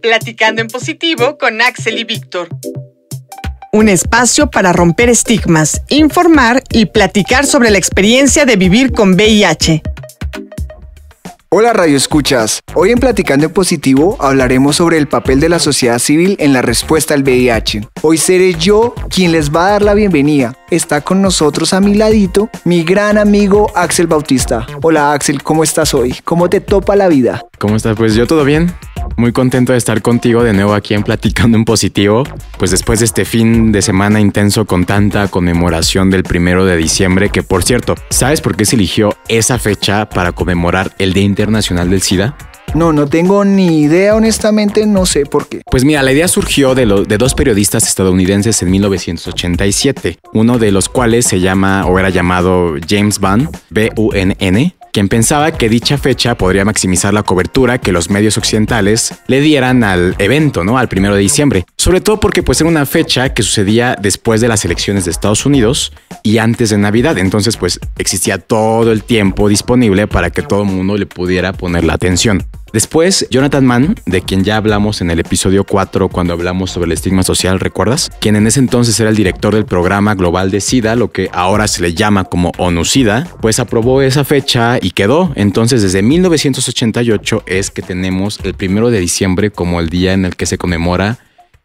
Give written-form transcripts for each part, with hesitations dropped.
Platicando en positivo con Axel y Víctor. Un espacio para romper estigmas, informar y platicar sobre la experiencia de vivir con VIH. Hola Radio Escuchas, hoy en Platicando en Positivo hablaremos sobre el papel de la sociedad civil en la respuesta al VIH. Hoy seré yo quien les va a dar la bienvenida. Está con nosotros a mi ladito mi gran amigo Axel Bautista. Hola Axel, ¿cómo estás hoy? ¿Cómo te topa la vida? ¿Cómo estás? Pues yo todo bien. Muy contento de estar contigo de nuevo aquí en Platicando en Positivo. Pues después de este fin de semana intenso con tanta conmemoración del 1 de diciembre, que por cierto, ¿sabes por qué se eligió esa fecha para conmemorar el Día Internacional del SIDA? No tengo ni idea, honestamente, no sé por qué. Pues mira, la idea surgió de dos periodistas estadounidenses en 1987, uno de los cuales se llama o era llamado James Bunn, B-U-N-N, quien pensaba que dicha fecha podría maximizar la cobertura que los medios occidentales le dieran al evento, ¿no? Al 1 de diciembre. Sobre todo porque pues era una fecha que sucedía después de las elecciones de Estados Unidos y antes de Navidad. Entonces pues existía todo el tiempo disponible para que todo el mundo le pudiera poner la atención. Después, Jonathan Mann, de quien ya hablamos en el episodio 4 cuando hablamos sobre el estigma social, ¿recuerdas? Quien en ese entonces era el director del Programa Global de SIDA, lo que ahora se le llama como ONU-SIDA, pues aprobó esa fecha y quedó. Entonces, desde 1988 es que tenemos el 1 de diciembre como el día en el que se conmemora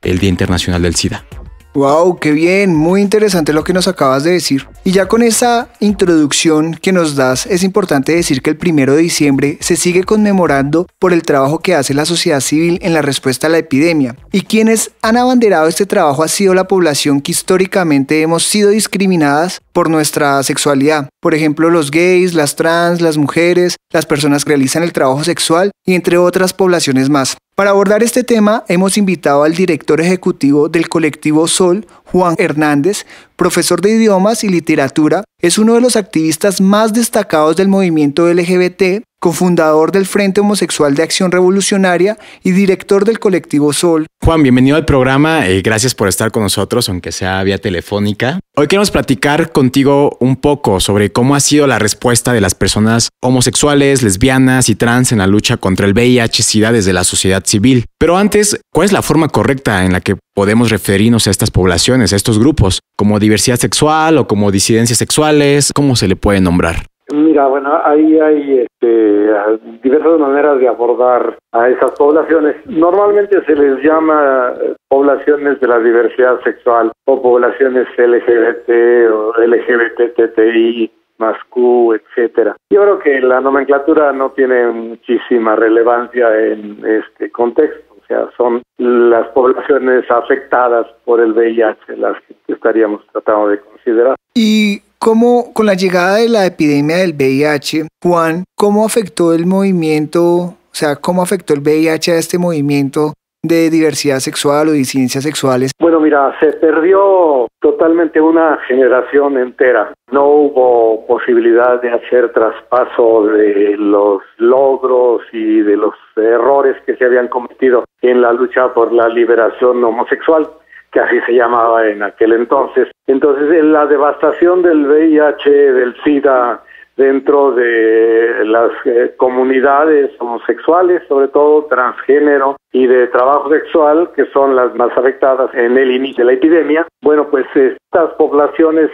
el Día Internacional del SIDA. ¡Wow! ¡Qué bien! Muy interesante lo que nos acabas de decir. Y ya con esa introducción que nos das, es importante decir que el 1 de diciembre se sigue conmemorando por el trabajo que hace la sociedad civil en la respuesta a la epidemia. Y quienes han abanderado este trabajo ha sido la población que históricamente hemos sido discriminadas por nuestra sexualidad. Por ejemplo, los gays, las trans, las mujeres, las personas que realizan el trabajo sexual y entre otras poblaciones más. Para abordar este tema, hemos invitado al director ejecutivo del colectivo Sol, Juan Hernández, profesor de idiomas y literatura, es uno de los activistas más destacados del movimiento LGBT, cofundador del Frente Homosexual de Acción Revolucionaria y director del colectivo Sol. Juan, bienvenido al programa, gracias por estar con nosotros, aunque sea vía telefónica. Hoy queremos platicar contigo un poco sobre cómo ha sido la respuesta de las personas homosexuales, lesbianas y trans en la lucha contra el VIH-Sida desde la sociedad civil. Pero antes, ¿cuál es la forma correcta en la que podemos referirnos a estas poblaciones, a estos grupos, como diversidad sexual o como disidencias sexuales? ¿Cómo se le puede nombrar? Mira, bueno, ahí hay diversas maneras de abordar a esas poblaciones. Normalmente se les llama poblaciones de la diversidad sexual o poblaciones LGBT o LGBTTI más Q, etcétera. Yo creo que la nomenclatura no tiene muchísima relevancia en este contexto. O sea, son las poblaciones afectadas por el VIH las que estaríamos tratando de considerar. Y ¿cómo, con la llegada de la epidemia del VIH, Juan, cómo afectó el movimiento, o sea, cómo afectó el VIH a este movimiento de diversidad sexual o disidencias sexuales? Bueno, mira, se perdió totalmente una generación entera. No hubo posibilidad de hacer traspaso de los logros y de los errores que se habían cometido en la lucha por la liberación homosexual, que así se llamaba en aquel entonces. Entonces, en la devastación del VIH, del SIDA, dentro de las comunidades homosexuales, sobre todo transgénero y de trabajo sexual, que son las más afectadas en el inicio de la epidemia, bueno, pues estas poblaciones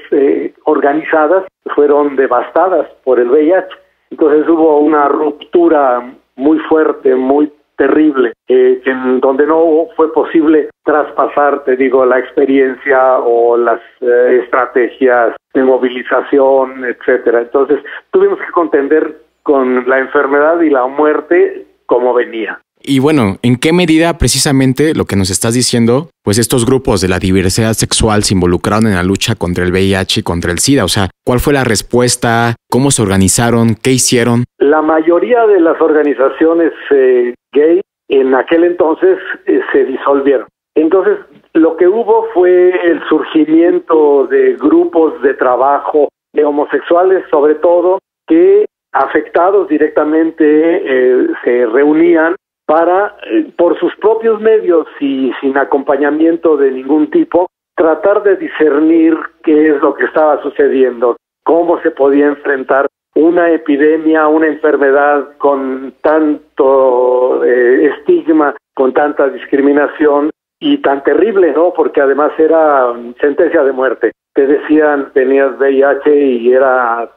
organizadas fueron devastadas por el VIH. Entonces hubo una ruptura muy fuerte, muy terrible, en donde no fue posible traspasar, te digo, la experiencia o las estrategias de movilización, etcétera. Entonces tuvimos que contender con la enfermedad y la muerte como venía. Y bueno, ¿en qué medida precisamente lo que nos estás diciendo, pues estos grupos de la diversidad sexual se involucraron en la lucha contra el VIH y contra el SIDA? O sea, ¿cuál fue la respuesta? ¿Cómo se organizaron? ¿Qué hicieron? La mayoría de las organizaciones gay en aquel entonces se disolvieron. Entonces, lo que hubo fue el surgimiento de grupos de trabajo de homosexuales, sobre todo, que afectados directamente se reunían para, por sus propios medios y sin acompañamiento de ningún tipo, tratar de discernir qué es lo que estaba sucediendo, cómo se podía enfrentar una epidemia, una enfermedad con tanto con tanta discriminación y tan terrible, ¿no? Porque además era sentencia de muerte. Te decían, tenías VIH y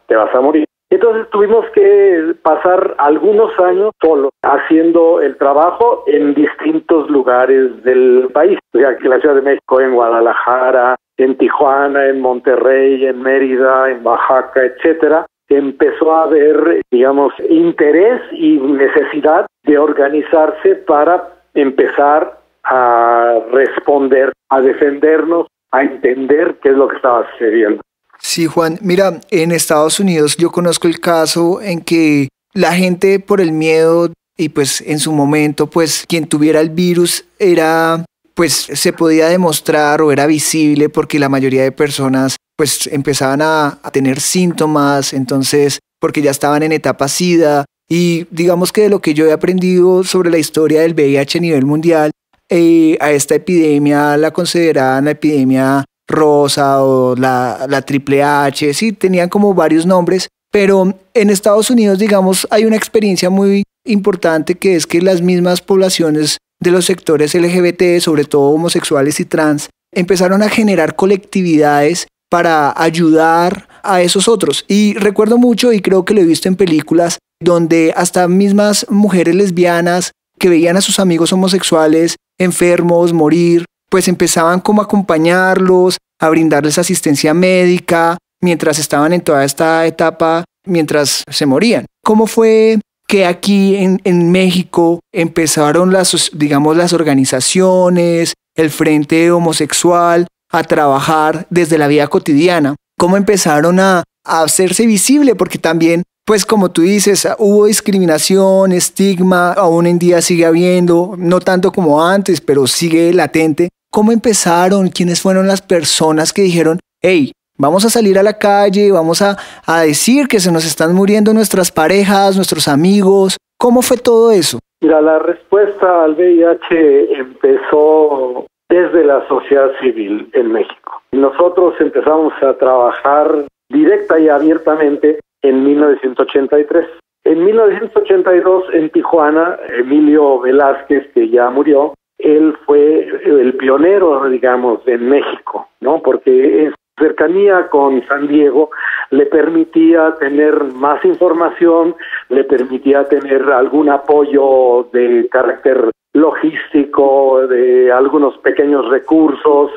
te vas a morir. Entonces tuvimos que pasar algunos años solo haciendo el trabajo en distintos lugares del país. O sea, que en la Ciudad de México, en Guadalajara, en Tijuana, en Monterrey, en Mérida, en Oaxaca, etcétera. Empezó a haber, digamos, interés y necesidad de organizarse para empezar a responder, a defendernos, a entender qué es lo que estaba sucediendo. Sí, Juan, mira, en Estados Unidos yo conozco el caso en que la gente por el miedo y pues en su momento pues quien tuviera el virus era pues se podía demostrar o era visible porque la mayoría de personas pues empezaban a tener síntomas, entonces porque ya estaban en etapa SIDA y digamos que de lo que yo he aprendido sobre la historia del VIH a nivel mundial, a esta epidemia la consideraban la epidemia rosa o la triple H, sí, tenían como varios nombres, pero en Estados Unidos, digamos, hay una experiencia muy importante que es que las mismas poblaciones de los sectores LGBT, sobre todo homosexuales y trans, empezaron a generar colectividades para ayudar a esos otros. Y recuerdo mucho, y creo que lo he visto en películas, donde hasta mismas mujeres lesbianas que veían a sus amigos homosexuales enfermos, morir, pues empezaban como a acompañarlos, a brindarles asistencia médica, mientras estaban en toda esta etapa, mientras se morían. ¿Cómo fue que aquí en México empezaron las organizaciones, el Frente Homosexual, a trabajar desde la vida cotidiana? ¿Cómo empezaron a hacerse visible? Porque también, pues como tú dices, hubo discriminación, estigma, aún en día sigue habiendo, no tanto como antes, pero sigue latente. ¿Cómo empezaron? ¿Quiénes fueron las personas que dijeron, hey, vamos a salir a la calle, vamos a decir que se nos están muriendo nuestras parejas, nuestros amigos? ¿Cómo fue todo eso? Mira, la respuesta al VIH empezó desde la sociedad civil en México. Nosotros empezamos a trabajar directa y abiertamente en 1983. En 1982, en Tijuana, Emilio Velázquez, que ya murió, él fue el pionero, digamos, en México, ¿no? Porque en su cercanía con San Diego le permitía tener más información, le permitía tener algún apoyo de carácter logístico, de algunos pequeños recursos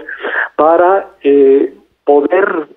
para poder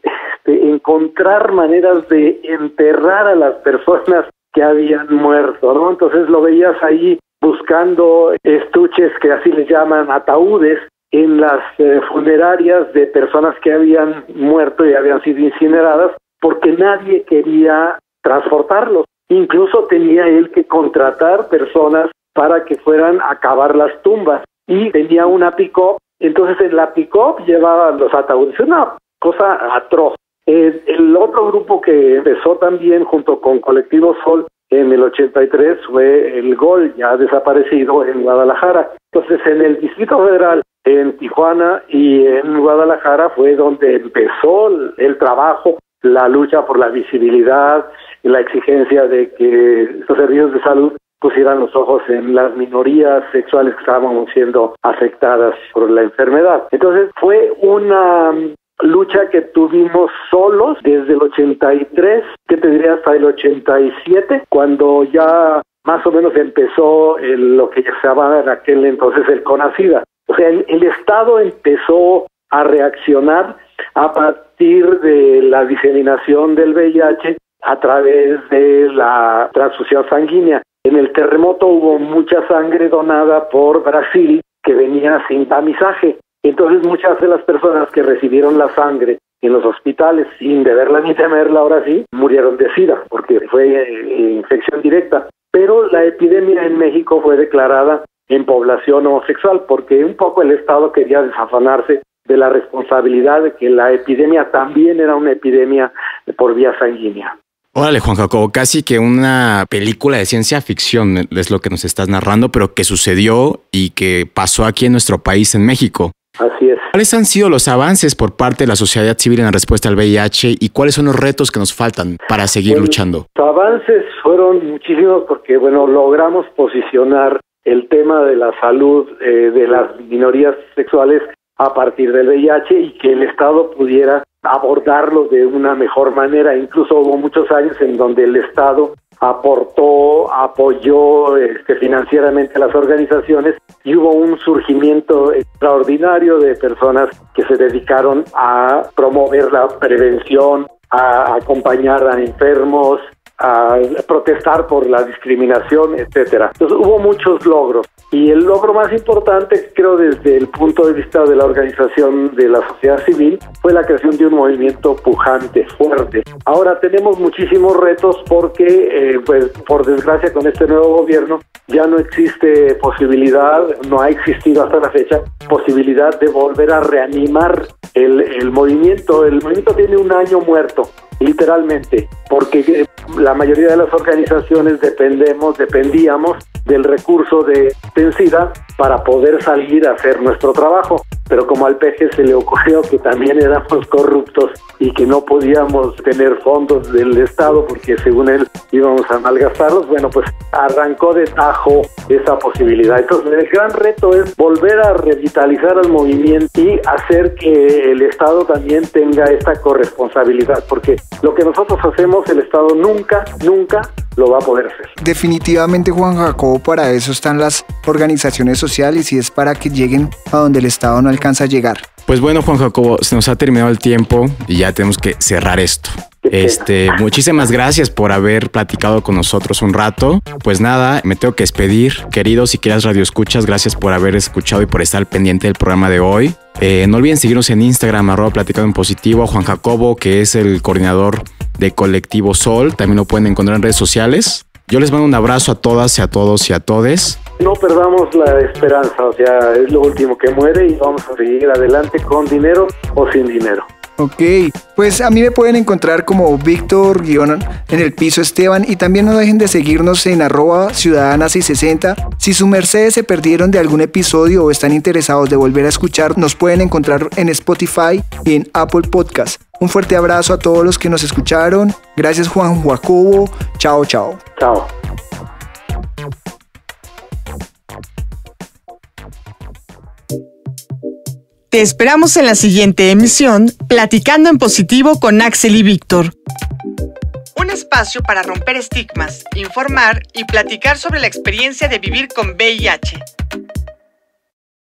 encontrar maneras de enterrar a las personas que habían muerto, ¿no? Entonces lo veías ahí buscando estuches, que así les llaman, ataúdes, en las funerarias de personas que habían muerto y habían sido incineradas, porque nadie quería transportarlos. Incluso tenía él que contratar personas para que fueran a cavar las tumbas. Y tenía una pick-up, entonces en la pick-up llevaba los ataúdes. Una cosa atroz. El otro grupo que empezó también junto con Colectivo Sol en el 83 fue el GOL, ya desaparecido, en Guadalajara. Entonces en el Distrito Federal, en Tijuana y en Guadalajara fue donde empezó el trabajo, la lucha por la visibilidad, la exigencia de que los servicios de salud pusieran los ojos en las minorías sexuales que estábamos siendo afectadas por la enfermedad. Entonces fue una lucha que tuvimos solos desde el 83, que te diría hasta el 87, cuando ya más o menos empezó lo que se llamaba en aquel entonces el CONACIDA. O sea, el Estado empezó a reaccionar a partir de la diseminación del VIH a través de la transfusión sanguínea. En el terremoto hubo mucha sangre donada por Brasil que venía sin tamizaje. Entonces muchas de las personas que recibieron la sangre en los hospitales sin deberla ni temerla, ahora sí, murieron de SIDA porque fue infección directa. Pero la epidemia en México fue declarada en población homosexual porque un poco el Estado quería desafanarse de la responsabilidad de que la epidemia también era una epidemia por vía sanguínea. Órale, Juan Jacobo, casi que una película de ciencia ficción es lo que nos estás narrando, pero que sucedió y que pasó aquí en nuestro país, en México. Así es. ¿Cuáles han sido los avances por parte de la sociedad civil en la respuesta al VIH y cuáles son los retos que nos faltan para seguir luchando? Los avances fueron muchísimos porque, logramos posicionar el tema de la salud de las minorías sexuales a partir del VIH y que el Estado pudiera abordarlo de una mejor manera. Incluso hubo muchos años en donde el Estado apoyó financieramente a las organizaciones y hubo un surgimiento extraordinario de personas que se dedicaron a promover la prevención, a acompañar a enfermos, a protestar por la discriminación, etcétera. Entonces hubo muchos logros y el logro más importante, creo, desde el punto de vista de la organización de la sociedad civil, fue la creación de un movimiento pujante, fuerte. Ahora tenemos muchísimos retos porque, pues, por desgracia, con este nuevo gobierno ya no existe posibilidad, no ha existido hasta la fecha, posibilidad de volver a reanimar el movimiento. El movimiento tiene un año muerto, literalmente, porque la mayoría de las organizaciones dependíamos del recurso de SIDA para poder salir a hacer nuestro trabajo. Pero como al PG se le ocurrió que también éramos corruptos y que no podíamos tener fondos del Estado porque según él íbamos a malgastarlos, bueno, pues arrancó de tajo esa posibilidad. Entonces el gran reto es volver a revitalizar al movimiento y hacer que el Estado también tenga esta corresponsabilidad, porque lo que nosotros hacemos el Estado nunca lo va a poder hacer. Definitivamente, Juan Jacobo, para eso están las organizaciones sociales y es para que lleguen a donde el Estado no alcanza a llegar. Pues bueno, Juan Jacobo, se nos ha terminado el tiempo y ya tenemos que cerrar esto. Muchísimas gracias por haber platicado con nosotros un rato. Pues nada, me tengo que despedir. Queridos y queridas radioescuchas, gracias por haber escuchado y por estar pendiente del programa de hoy. No olviden seguirnos en Instagram, @platicando en positivo. A Juan Jacobo, que es el coordinador de Colectivo Sol, también lo pueden encontrar en redes sociales. Yo les mando un abrazo a todas y a todos y a todes. No perdamos la esperanza, o sea, es lo último que muere y vamos a seguir adelante con dinero o sin dinero. Ok, pues a mí me pueden encontrar como Víctor_Esteban y también no dejen de seguirnos en @ciudadanas660. Si su mercedes se perdieron de algún episodio o están interesados de volver a escuchar, nos pueden encontrar en Spotify y en Apple Podcast. Un fuerte abrazo a todos los que nos escucharon. Gracias, Juan Jacobo. Chao, chao. Chao. Te esperamos en la siguiente emisión, Platicando en Positivo con Axel y Víctor. Un espacio para romper estigmas, informar y platicar sobre la experiencia de vivir con VIH.